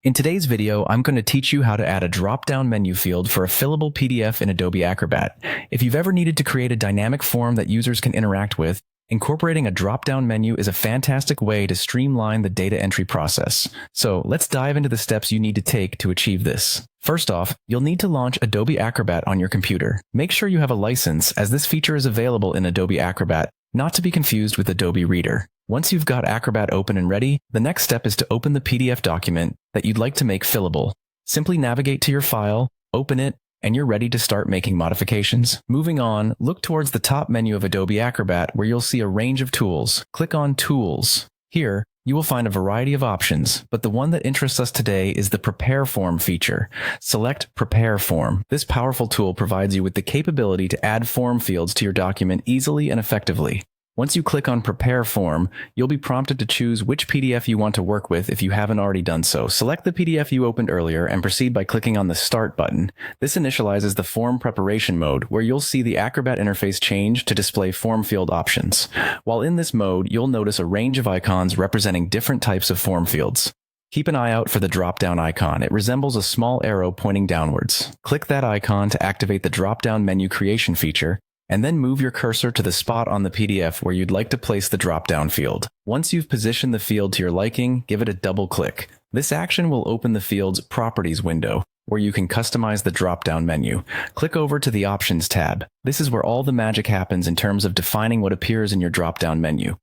In today's video, I'm going to teach you how to add a drop-down menu field for a fillable PDF in Adobe Acrobat. If you've ever needed to create a dynamic form that users can interact with, incorporating a drop-down menu is a fantastic way to streamline the data entry process. So let's dive into the steps you need to take to achieve this. First off, you'll need to launch Adobe Acrobat on your computer. Make sure you have a license, as this feature is available in Adobe Acrobat, not to be confused with Adobe Reader. Once you've got Acrobat open and ready, the next step is to open the PDF document that you'd like to make fillable. Simply navigate to your file, open it, and you're ready to start making modifications. Moving on, look towards the top menu of Adobe Acrobat where you'll see a range of tools. Click on Tools. Here, you will find a variety of options, but the one that interests us today is the Prepare Form feature. Select Prepare Form. This powerful tool provides you with the capability to add form fields to your document easily and effectively. Once you click on Prepare Form, you'll be prompted to choose which PDF you want to work with if you haven't already done so. Select the PDF you opened earlier and proceed by clicking on the Start button. This initializes the form preparation mode, where you'll see the Acrobat interface change to display form field options. While in this mode, you'll notice a range of icons representing different types of form fields. Keep an eye out for the drop-down icon. It resembles a small arrow pointing downwards. Click that icon to activate the drop-down menu creation feature, and then move your cursor to the spot on the PDF where you'd like to place the drop-down field. Once you've positioned the field to your liking, give it a double click. This action will open the field's Properties window, where you can customize the drop-down menu. Click over to the Options tab. This is where all the magic happens in terms of defining what appears in your drop-down menu.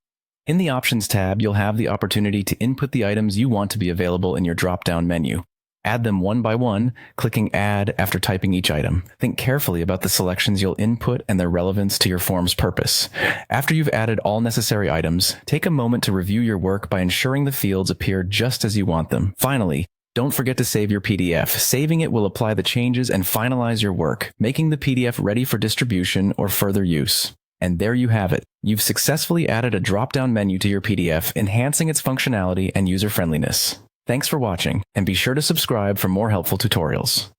In the Options tab, you'll have the opportunity to input the items you want to be available in your drop-down menu. Add them one by one, clicking Add after typing each item. Think carefully about the selections you'll input and their relevance to your form's purpose. After you've added all necessary items, take a moment to review your work by ensuring the fields appear just as you want them. Finally, don't forget to save your PDF. Saving it will apply the changes and finalize your work, making the PDF ready for distribution or further use. And there you have it. You've successfully added a drop-down menu to your PDF, enhancing its functionality and user-friendliness. Thanks for watching, and be sure to subscribe for more helpful tutorials.